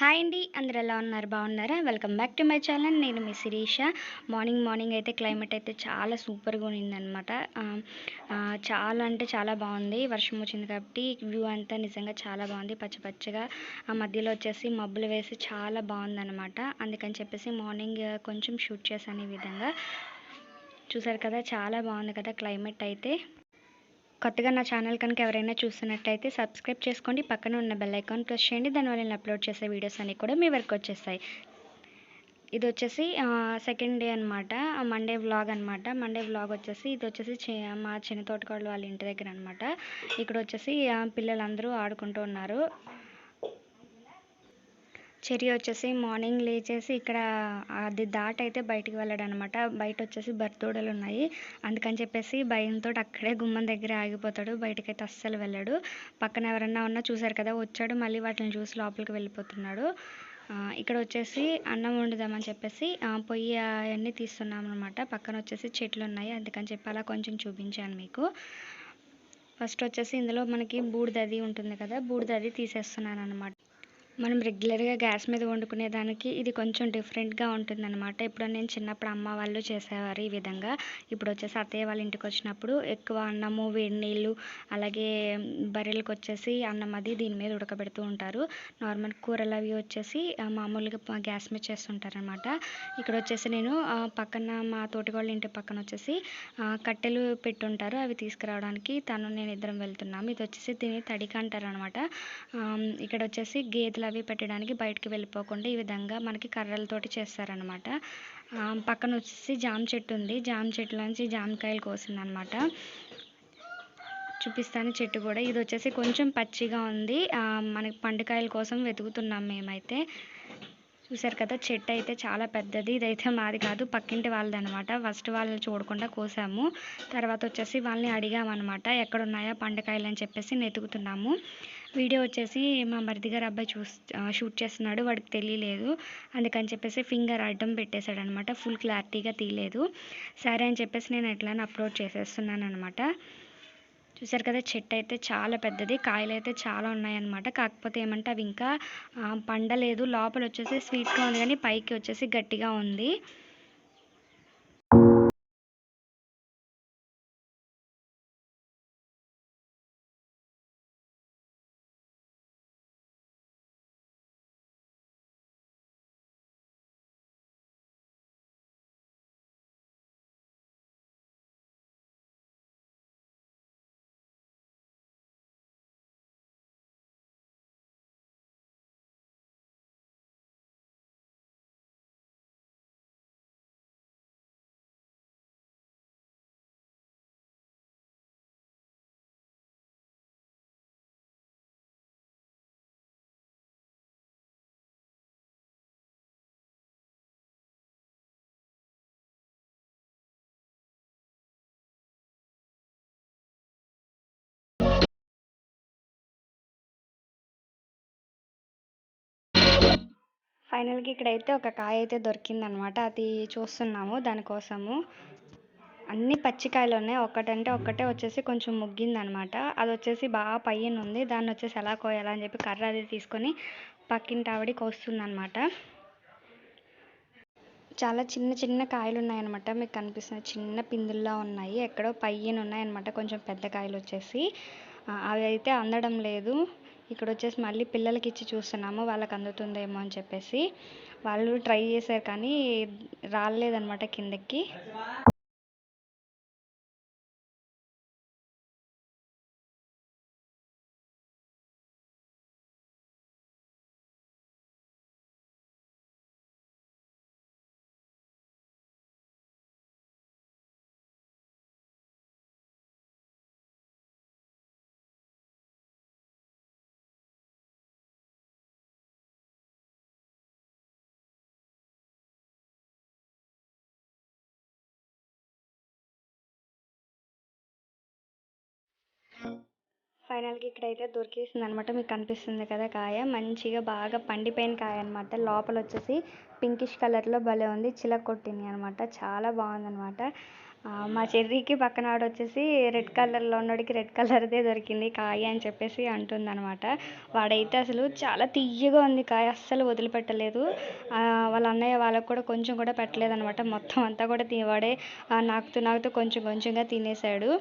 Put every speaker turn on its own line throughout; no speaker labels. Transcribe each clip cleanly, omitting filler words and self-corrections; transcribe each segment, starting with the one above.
Hi అండి. అందరూ ఎలా ఉన్నారు? బాగున్నారా? Welcome back to my channel. నేను మీ శిరీష. మార్నింగ్ అయితే క్లైమేట్ అయితే చాలా సూపర్గా ఉన్నిందనమాట. చాలా అంటే చాలా బాగుంది. వర్షం వచ్చింది కాబట్టి వ్యూ అంతా నిజంగా చాలా బాగుంది. పచ్చగా ఆ మధ్యలో వచ్చేసి మబ్బులు వేసి చాలా బాగుందనమాట. అందుకని చెప్పేసి మార్నింగ్ కొంచెం షూట్ చేశాను ఈ విధంగా. చూసారు కదా, చాలా బాగుంది కదా క్లైమేట్ అయితే. కొత్తగా నా ఛానల్ కనుక ఎవరైనా చూస్తున్నట్టయితే సబ్స్క్రైబ్ చేసుకోండి. పక్కన ఉన్న బెల్ ఐకాన్ ప్రెస్ చేయండి. దానివల్ల నేను అప్లోడ్ చేసే వీడియోస్ అన్నీ కూడా మీ వరకు వచ్చేస్తాయి. ఇది వచ్చేసి సెకండ్ డే అనమాట. మండే వ్లాగ్ అనమాట. మండే వ్లాగ్ వచ్చేసి ఇది వచ్చేసి మా చిన్న తోటకోడలు వాళ్ళ ఇంటి దగ్గర అనమాట. ఇక్కడ వచ్చేసి పిల్లలందరూ ఆడుకుంటూ ఉన్నారు. చెర్రీ వచ్చేసి మార్నింగ్ లేచేసి ఇక్కడ అది దాటైతే బయటికి వెళ్ళాడు అనమాట. బయట వచ్చేసి బర్తోడలు ఉన్నాయి. అందుకని చెప్పేసి భయంతో అక్కడే గుమ్మం దగ్గర ఆగిపోతాడు. బయటకైతే అస్సలు వెళ్ళాడు. పక్కన ఎవరన్నా ఉన్నా చూసారు కదా, వచ్చాడు మళ్ళీ వాటిని చూసి లోపలికి వెళ్ళిపోతున్నాడు. ఇక్కడ వచ్చేసి అన్నం వండుదామని చెప్పేసి పొయ్యి అవన్నీ తీస్తున్నాం అనమాట. పక్కన వచ్చేసి చెట్లు ఉన్నాయి. అందుకని చెప్పి అలా కొంచెం చూపించాను మీకు. ఫస్ట్ వచ్చేసి ఇందులో మనకి బూడిదది ఉంటుంది కదా, బూడిదది తీసేస్తున్నాను అనమాట. మనం రెగ్యులర్గా గ్యాస్ మీద వండుకునే దానికి ఇది కొంచెం డిఫరెంట్గా ఉంటుందన్నమాట. ఇప్పుడు నేను చిన్నప్పుడు అమ్మ వాళ్ళు చేసేవారు ఈ విధంగా. ఇప్పుడు వచ్చేసి అత్తయ్య వాళ్ళ ఇంటికి వచ్చినప్పుడు ఎక్కువ అన్నము, వేడి నీళ్ళు, అలాగే బర్రెలకు వచ్చేసి అన్నం అది దీని మీద ఉడకబెడుతూ ఉంటారు. నార్మల్ కూరలు అవి వచ్చేసి మామూలుగా గ్యాస్ మీద చేస్తుంటారనమాట. ఇక్కడ వచ్చేసి నేను పక్కన మా తోటికోళ్ళ ఇంటి పక్కన వచ్చేసి కట్టెలు పెట్టుంటారు. అవి తీసుకురావడానికి నేను ఇద్దరం వెళ్తున్నాము. ఇది వచ్చేసి దీన్ని తడిక అంటారు అనమాట. ఇక్కడ వచ్చేసి గేదెలు అవి పెట్టడానికి బయటికి వెళ్ళిపోకుండా ఈ విధంగా మనకి కర్రలతోటి చేస్తారనమాట. పక్కన వచ్చేసి జామ చెట్టు ఉంది. జామ చెట్టులోంచి జామకాయలు కోసిందనమాట. చూపిస్తాను చెట్టు కూడా. ఇది వచ్చేసి కొంచెం పచ్చిగా ఉంది. మనకి పండుకాయల కోసం వెతుకుతున్నాం మేమైతే. చూసారు కదా, చెట్టు అయితే చాలా పెద్దది. ఇదైతే మాది కాదు, పక్కింటి వాళ్ళది అనమాట. ఫస్ట్ వాళ్ళని చూడకుండా కోసాము. తర్వాత వచ్చేసి వాళ్ళని అడిగామన్నమాట, ఎక్కడున్నాయా పండుకాయలు అని చెప్పేసి వెతుకుతున్నాము. వీడియో వచ్చేసి మా మరిది గారు అబ్బాయి షూట్ చేస్తున్నాడు. వాడికి తెలియలేదు. అందుకని చెప్పేసి ఫింగర్ అడ్డం పెట్టేశాడు అనమాట. ఫుల్ క్లారిటీగా తీయలేదు. సరే అని చెప్పేసి నేను ఎట్లైనా అప్లోడ్ చేసేస్తున్నాను అనమాట. చూసారు కదా, చెట్టు అయితే చాలా పెద్దది. కాయలు అయితే చాలా ఉన్నాయన్నమాట. కాకపోతే ఏమంటే అవి ఇంకా పండలేదు. లోపల వచ్చేసి స్వీట్గా ఉంది కానీ పైకి వచ్చేసి గట్టిగా ఉంది. ఫైనల్గా ఇక్కడైతే ఒక కాయ అయితే దొరికిందనమాట. అది చూస్తున్నాము దానికోసము. అన్ని పచ్చికాయలు ఉన్నాయి. ఒక్కటంటే ఒక్కటే వచ్చేసి కొంచెం ముగ్గిందనమాట. అది వచ్చేసి బాగా పైన ఉంది. దాన్ని వచ్చేసి ఎలా కోయాలని చెప్పి కర్ర అది తీసుకొని పక్కింటి ఆవిడ కోస్తుందనమాట. చాలా చిన్న చిన్న కాయలు ఉన్నాయన్నమాట. మీకు కనిపిస్తున్నాయి, చిన్న పిందుల్లా ఉన్నాయి. ఎక్కడో పైన ఉన్నాయన్నమాట కొంచెం పెద్ద కాయలు వచ్చేసి. అవి అయితే అందడం లేదు. ఇక్కడ వచ్చేసి మళ్ళీ పిల్లలకి ఇచ్చి చూస్తున్నాము, వాళ్ళకి అందుతుందేమో అని చెప్పేసి. వాళ్ళు ట్రై చేశారు కానీ రాలేదన్నమాట కిందకి. ఫైనల్గా ఇక్కడైతే దొరికేసింది అనమాట. మీకు కనిపిస్తుంది కదా కాయ, మంచిగా బాగా పండిపోయిన కాయ అనమాట. లోపల వచ్చేసి పింకిష్ కలర్లో భలే ఉంది. చిలక కొట్టింది అనమాట. చాలా బాగుందనమాట. మా చెర్రీకి పక్కన ఆడొచ్చేసి రెడ్ కలర్‌లో ఉన్నోడికి రెడ్ కలర్‌దే దొరికింది కాయ అని చెప్పేసి అంటుందనమాట. వాడైతే అసలు చాలా తియ్యగా ఉంది కాయ, అస్సలు వదిలిపెట్టలేదు. వాళ్ళ అన్నయ్య వాళ్ళకి కూడా కొంచెం కూడా పెట్టలేదనమాట. మొత్తం అంతా కూడా వాడే నాకుతూ నాకుతూ కొంచెం కొంచెంగా తినేసాడు.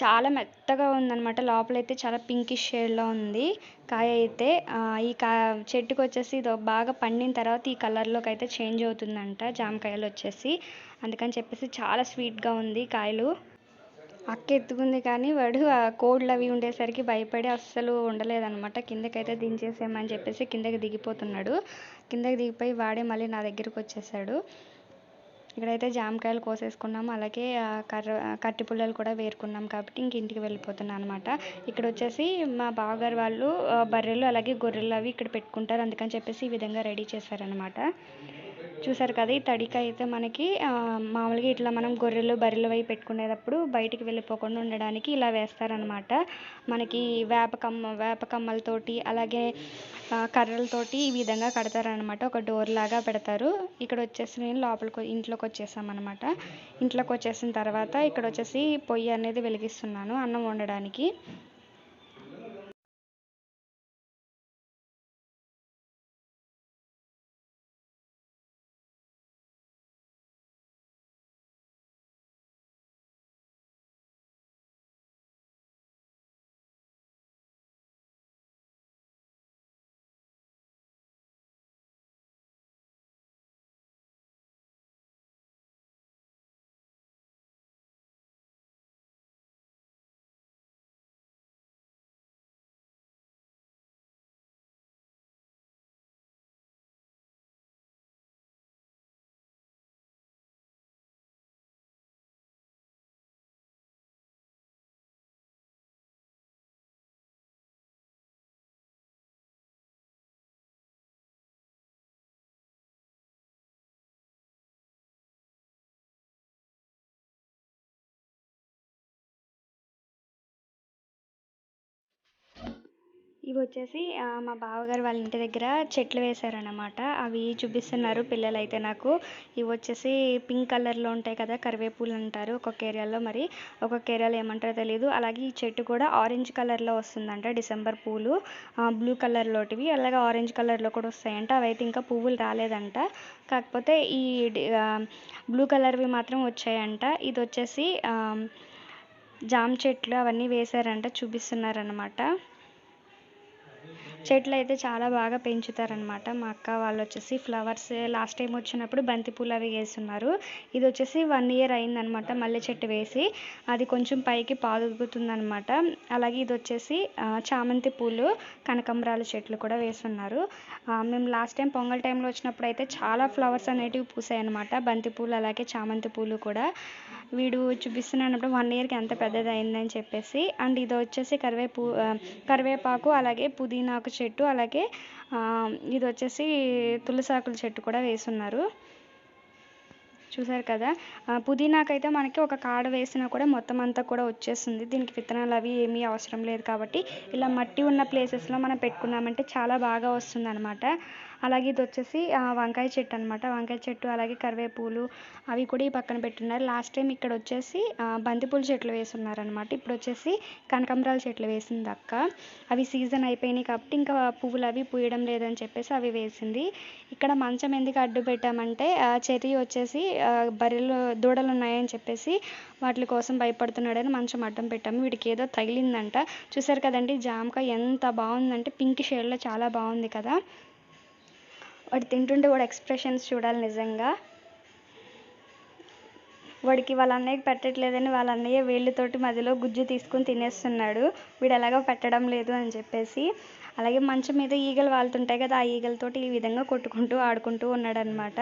చాలా మెత్తగా ఉందనమాట. లోపలైతే చాలా పింకిష్ షేడ్‌లో ఉంది కాయ అయితే. ఈ చెట్టుకొచ్చేసి ఇది బాగా పండిన తర్వాత ఈ కలర్‌లోకి అయితే చేంజ్ అవుతుందంట జామకాయలొచ్చేసి. అందుకని చెప్పేసి చాలా స్వీట్‌గా ఉంది కాయలు. అక్క ఎత్తుకుంది కానీ వాడు కోడ్లు అవి ఉండేసరికి భయపడి అస్సలు ఉండలేదనమాట. కిందకైతే దించేసేయమని చెప్పేసి కిందకి దిగిపోతున్నాడు. కిందకి దిగిపోయి వాడే మళ్ళీ నా దగ్గరికి వచ్చేసాడు. ఇక్కడైతే జామకాయలు కోసేసుకున్నాము. అలాగే కట్టి పుల్లలు కూడా వేరుకున్నాం కాబట్టి ఇంక ఇంటికి వెళ్ళిపోతున్నాను అనమాట. ఇక్కడ వచ్చేసి మా బావగారు వాళ్ళు బర్రెలు అలాగే గొర్రెలు అవి ఇక్కడ పెట్టుకుంటారు. అందుకని చెప్పేసి ఈ విధంగా రెడీ చేశారనమాట. చూసారు కదా, ఈ తడిక అయితే మనకి మామూలుగా ఇట్లా మనం గొర్రెలు బర్రెలు అవి పెట్టుకునేటప్పుడు బయటికి వెళ్ళిపోకుండా ఉండడానికి ఇలా వేస్తారనమాట. మనకి వేప కమ్మలతోటి అలాగే కర్రలతోటి ఈ విధంగా కడతారనమాట. ఒక డోర్ లాగా పెడతారు. ఇక్కడ వచ్చేసి నేను ఇంట్లోకి వచ్చేసామన్నమాట. ఇంట్లోకి వచ్చేసిన తర్వాత ఇక్కడ వచ్చేసి పొయ్యి అనేది వెలిగిస్తున్నాను అన్నం వండడానికి. ఇవి వచ్చేసి మా బావగారు వాళ్ళ ఇంటి దగ్గర చెట్లు వేశారనమాట. అవి చూపిస్తున్నారు పిల్లలైతే నాకు. ఇవి వచ్చేసి పింక్ కలర్‌లో ఉంటాయి కదా, కరివేపులు అంటారు ఒక్కొక్క ఏరియాలో, మరి ఒక్కొక్క ఏరియాలో ఏమంటారో తెలీదు. అలాగే ఈ చెట్టు కూడా ఆరెంజ్ కలర్‌లో వస్తుందంట. డిసెంబర్ పూలు బ్లూ కలర్‌లోటివి అలాగే ఆరెంజ్ కలర్‌లో కూడా వస్తాయంట. అవైతే ఇంకా పువ్వులు రాలేదంట. కాకపోతే ఈ బ్లూ కలర్‌వి మాత్రం వచ్చాయంట. ఇది వచ్చేసి జామ చెట్లు అవన్నీ వేశారంట, చూపిస్తున్నారనమాట. చెట్లు అయితే చాలా బాగా పెంచుతారనమాట. మా అక్క వాళ్ళు వచ్చేసి ఫ్లవర్స్ లాస్ట్ టైం వచ్చినప్పుడు బంతిపూలు అవి వేస్తున్నారు. ఇది వచ్చేసి 1 ఇయర్ అయిందనమాట మల్లె చెట్టు వేసి. అది కొంచెం పైకి పాదుగుతుందనమాట. అలాగే ఇది వచ్చేసి చామంతి పూలు కనకాంబరాల చెట్లు కూడా వేస్తున్నారు. మేము లాస్ట్ టైం పొంగల్ టైంలో వచ్చినప్పుడు అయితే చాలా ఫ్లవర్స్ అనేటివి పూసాయి అనమాట. బంతిపూలు అలాగే చామంతి పూలు కూడా. వీడు చూపిస్తున్నప్పుడు 1 ఇయర్కి ఎంత పెద్దది అయిందని చెప్పేసి. అండ్ ఇది వచ్చేసి కరివేపాకు అలాగే పుదీనాకు చెట్టు అలాగే ఇది వచ్చేసి తులసాకుల చెట్టు కూడా వేసున్నారు. చూసారు కదా, పుదీనాకైతే మనకి ఒక కాడ వేసినా కూడా మొత్తం అంతా కూడా వచ్చేస్తుంది. దీనికి విత్తనాలు అవి ఏమీ అవసరం లేదు కాబట్టి ఇలా మట్టి ఉన్న ప్లేసెస్లో మనం పెట్టుకున్నామంటే చాలా బాగా వస్తుంది అనమాట. అలాగే ఇది వచ్చేసి వంకాయ చెట్టు అనమాట. వంకాయ చెట్టు అలాగే కరివేపులు అవి కూడా ఈ పక్కన పెట్టున్నారు. లాస్ట్ టైం ఇక్కడ వచ్చేసి బంతిపూల చెట్లు వేసున్నారనమాట. ఇప్పుడు వచ్చేసి కనకాంబరాల చెట్లు వేసింది అక్క. అవి సీజన్ అయిపోయినాయి కాబట్టి ఇంకా పువ్వులు అవి పూయడం లేదని చెప్పేసి అవి వేసింది. ఇక్కడ మంచం ఎందుకు అడ్డు పెట్టామంటే చెర్రీ వచ్చేసి బర్రెలు దూడలు ఉన్నాయని చెప్పేసి వాటి కోసం భయపడుతున్నాడని మంచం అడ్డం పెట్టాము. వీడికి ఏదో తగిలిందంట. చూసారు కదండి, జామకాయ ఎంత బాగుందంటే పింక్ షేడ్లో చాలా బాగుంది కదా. వాడు తింటుంటే వాడు ఎక్స్ప్రెషన్స్ చూడాలి నిజంగా. వాడికి వాళ్ళ అన్నయ్యకి పెట్టట్లేదని వాళ్ళ అన్నయ్య వేళ్ళతోటి మధ్యలో గుజ్జు తీసుకుని తినేస్తున్నాడు. వీడు ఎలాగో పెట్టడం లేదు అని చెప్పేసి. అలాగే మంచం మీద ఈగలు వాలుతుంటాయి కదా, ఆ ఈగలతోటి ఈ విధంగా కొట్టుకుంటూ ఆడుకుంటూ ఉన్నాడనమాట.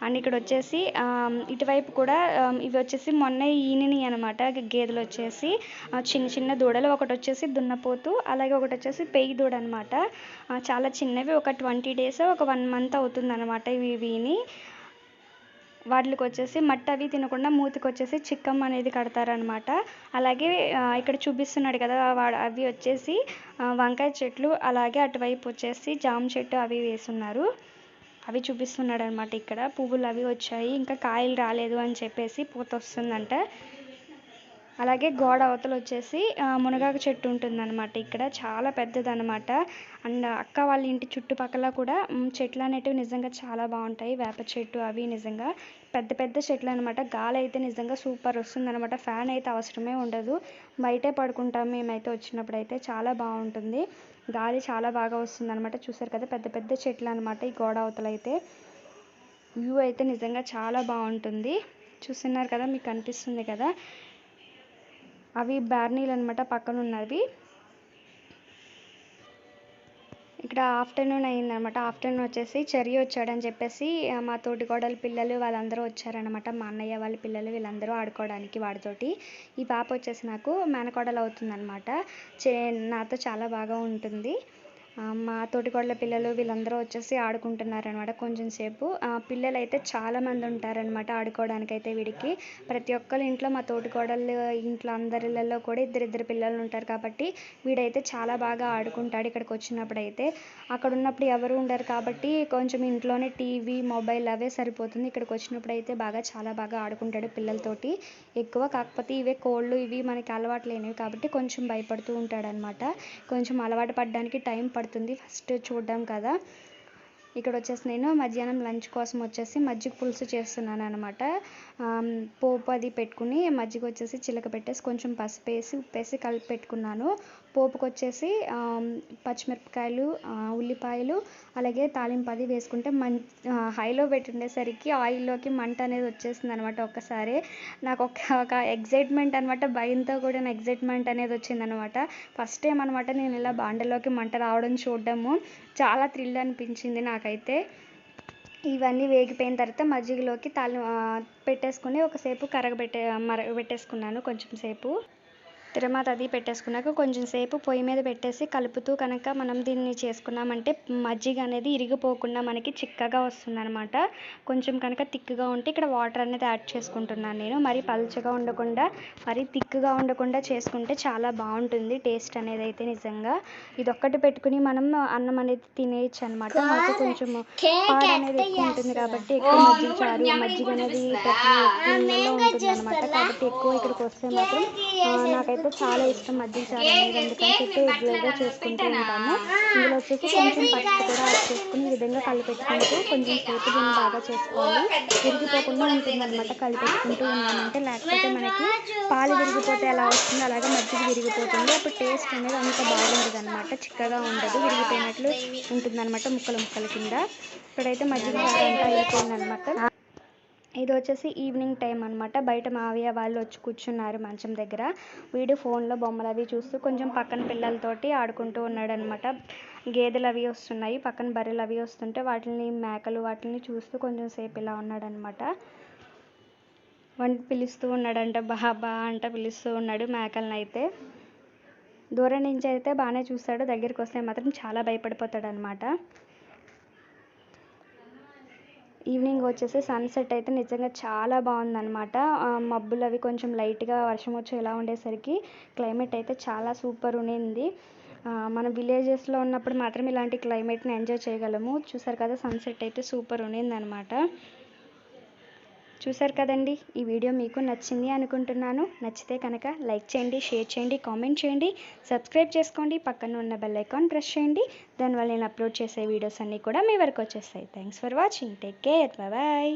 అండ్ ఇక్కడ వచ్చేసి ఇటువైపు కూడా ఇవి వచ్చేసి మొన్న ఈనినాయి అనమాట. గేదెలు వచ్చేసి చిన్న చిన్న దూడలు. ఒకటి వచ్చేసి దున్నపోతు అలాగే ఒకటి వచ్చేసి పెయ్యి దూడ అనమాట. చాలా చిన్నవి, ఒక 20 days ఒక 1 month అవుతుంది అనమాట ఇవి వీని. వాటికి వచ్చేసి మట్టి అవి తినకుండా మూతికి వచ్చేసి చిక్కం అనేది కడతారనమాట. అలాగే ఇక్కడ చూపిస్తున్నాడు కదా, అవి వచ్చేసి వంకాయ చెట్లు అలాగే అటువైపు వచ్చేసి జామ చెట్టు అవి వేసున్నారు. అవి చూపిస్తున్నాడు అనమాట. ఇక్కడ పువ్వులు అవి వచ్చాయి, ఇంకా కాయలు రాలేదు అని చెప్పేసి పూత వస్తుందంట. అలాగే గోడ అవతల వచ్చేసి మునగాకు చెట్టు ఉంటుందన్నమాట. ఇక్కడ చాలా పెద్దదన్నమాట. అండ్ అక్క వాళ్ళ ఇంటి చుట్టుపక్కల కూడా చెట్లు అనేటివి నిజంగా చాలా బాగుంటాయి. వేప చెట్టు అవి నిజంగా పెద్ద పెద్ద చెట్లు అనమాట. గాలి అయితే నిజంగా సూపర్ వస్తుందన్నమాట. ఫ్యాన్ అయితే అవసరమే ఉండదు, బయటే పడుకుంటాం మేమైతే వచ్చినప్పుడు. అయితే చాలా బాగుంటుంది, గాలి చాలా బాగా వస్తుంది అనమాట. చూసారు కదా పెద్ద పెద్ద చెట్లు అనమాట ఈ గోడ అవతల అయితే. వ్యూ అయితే నిజంగా చాలా బాగుంటుంది. చూస్తున్నారు కదా, మీకు కనిపిస్తుంది కదా, అవి బార్నీలు అనమాట పక్కన ఉన్నవి. ఇక్కడ ఆఫ్టర్నూన్ అయిందనమాట. ఆఫ్టర్నూన్ వచ్చేసి చెర్రీ వచ్చాడని చెప్పేసి మా తోటికోడలి పిల్లలు వాళ్ళందరూ వచ్చారనమాట. మా అన్నయ్య వాళ్ళ పిల్లలు వీళ్ళందరూ ఆడుకోవడానికి వాడితోటి. ఈ పాప వచ్చేసి నాకు మేనకోడలు అవుతుందన్నమాట. నాతో చాలా బాగా ఉంటుంది. మా తోటికోడల పిల్లలు వీళ్ళందరూ వచ్చేసి ఆడుకుంటున్నారనమాట కొంచెం సేపు. పిల్లలు అయితే చాలామంది ఉంటారనమాట ఆడుకోవడానికి అయితే వీడికి. ప్రతి ఒక్కరి ఇంట్లో, మా తోటికోడలు ఇంట్లో అందరిళ్ళల్లో కూడా ఇద్దరిద్దరు పిల్లలు ఉంటారు కాబట్టి వీడైతే చాలా బాగా ఆడుకుంటాడు. ఇక్కడికి వచ్చినప్పుడు అయితే, అక్కడ ఉన్నప్పుడు ఎవరు ఉండరు కాబట్టి కొంచెం ఇంట్లోనే టీవీ మొబైల్ అవే సరిపోతుంది. ఇక్కడికి వచ్చినప్పుడు అయితే చాలా బాగా ఆడుకుంటాడు పిల్లలతోటి ఎక్కువ. కాకపోతే ఇవే కోళ్ళు ఇవి మనకి అలవాటు లేనివి కాబట్టి కొంచెం భయపడుతూ ఉంటాడనమాట. కొంచెం అలవాటు పడడానికి టైం పడుతుంది ఫస్ట్ చూడడం కదా. ఇక్కడ వచ్చేసి నేను మధ్యాహ్నం లంచ్ కోసం వచ్చేసి మజ్జిగ పులుసు చేస్తున్నాను అనమాట. పోపు అది పెట్టుకుని మజ్జిగ వచ్చేసి చిలక పెట్టేసి కొంచెం పసుపు వేసి ఉప్పు వేసి కలిపి పెట్టుకున్నాను. పోపుకి వచ్చేసి పచ్చిమిరపకాయలు, ఉల్లిపాయలు, అలాగే తాలింపు అది వేసుకుంటే హైలో పెట్టుండేసరికి ఆయిల్లోకి మంట అనేది వచ్చేసింది అనమాట. ఒక్కసారి నాకు ఒక ఎగ్జైట్మెంట్ అనమాట, భయంతో కూడిన ఎగ్జైట్మెంట్ అనేది వచ్చిందనమాట. ఫస్ట్ టైం అనమాట నేను ఇలా బాండలోకి మంట రావడం చూడడము. చాలా థ్రిల్ అనిపించింది నాకైతే. ఇవన్నీ వేగిపోయిన తర్వాత మజ్జిగలోకి పెట్టేసుకుని ఒకసేపు మరగబెట్టేసుకున్నాను. కొంచెం సేపు తర్వాత అది పెట్టేసుకున్నాక కొంచెం సేపు పొయ్యి మీద పెట్టేసి కలుపుతూ కనుక మనం దీన్ని చేసుకున్నామంటే మజ్జిగ అనేది ఇరిగిపోకుండా మనకి చిక్కగా వస్తుందన్నమాట. కొంచెం కనుక థిక్గా ఉంటే ఇక్కడ వాటర్ అనేది యాడ్ చేసుకుంటున్నాను నేను. మరి పలుచగా ఉండకుండా మరి థిక్గా ఉండకుండా చేసుకుంటే చాలా బాగుంటుంది టేస్ట్ అనేది అయితే నిజంగా. ఇది ఒక్కటి పెట్టుకుని మనం అన్నం అనేది తినేయచ్చు అనమాట. మాకు కొంచెం పాడు అనేది ఎక్కువ ఉంటుంది కాబట్టి ఎక్కువ మజ్జిగ చారు మజ్జిగ అనేది నీళ్ళలో ఉంటుంది అనమాట. కాబట్టి ఎక్కువ ఇక్కడికి వస్తే మాత్రం నాకైతే చాలా ఇష్టం మజ్జిగ చారు అనేది. అందుకని చెప్పి రెగ్యులర్గా చేసుకుంటూ ఉంటాము. ఇందులో వచ్చేసి కొంచెం పసుపు కూడా యాడ్ చేసుకుని ఈ విధంగా కలిపెట్టుకుంటూ కొంచెం సేపు దీన్ని బాగా చేసుకోవాలి. విరిగిపోకుండా ఉంటుంది అనమాట కలిపెట్టుకుంటూ ఉన్నామంటే. లేకపోతే మనకి పాలు విరిగిపోతే ఎలా వస్తుందో అలాగే మజ్జిగ విరిగిపోతుంది. అప్పుడు టేస్ట్ అనేది అంత బాగుంటుంది అనమాట, చిక్కగా ఉండదు, విరిగిపోయినట్లు ఉంటుంది అనమాట ముక్కల కింద. ఇక్కడైతే మజ్జిగ చారు అంతా అయిపోయింది అనమాట. ఇది వచ్చేసి ఈవినింగ్ టైం అనమాట. బయట మావయ్య వాళ్ళు వచ్చి కూర్చున్నారు మంచం దగ్గర. వీడు ఫోన్లో బొమ్మలు అవి చూస్తూ కొంచెం పక్కన పిల్లలతోటి ఆడుకుంటూ ఉన్నాడు అనమాట. గేదెలు అవి వస్తున్నాయి, పక్కన బర్రెలు అవి వస్తుంటే మేకలు వాటిని చూస్తూ కొంచెం సేపు ఇలా ఉన్నాడనమాట. వాడిని పిలుస్తూ ఉన్నాడంట, బాబా అంట పిలుస్తూ ఉన్నాడు మేకలను అయితే. దూరం నుంచి అయితే బాగానే చూస్తాడు, దగ్గరికి వస్తే మాత్రం చాలా భయపడిపోతాడు అనమాట. ఈవినింగ్ వచ్చేసి సన్సెట్ అయితే నిజంగా చాలా బాగుందన్నమాట. మబ్బులు అవి కొంచెం లైట్గా వర్షం వచ్చేలా ఉండేసరికి క్లైమేట్ అయితే చాలా సూపర్ ఉండింది. మన విలేజెస్లో ఉన్నప్పుడు మాత్రం ఇలాంటి క్లైమేట్ని ఎంజాయ్ చేయగలము. చూసారు కదా సన్సెట్ అయితే సూపర్ ఉండిందనమాట. చూసారు కదండి, ఈ వీడియో మీకు నచ్చింది అనుకుంటున్నాను. నచ్చితే కనుక లైక్ చేయండి, షేర్ చేయండి, కామెంట్ చేయండి, సబ్స్క్రైబ్ చేసుకోండి, పక్కన ఉన్న బెల్ ఐకాన్ ప్రెస్ చేయండి. దానివల్ల నేను అప్లోడ్ చేసే వీడియోస్ అన్నీ కూడా మీ వరకు వచ్చేస్తాయి. Thanks for watching. Take care. Bye.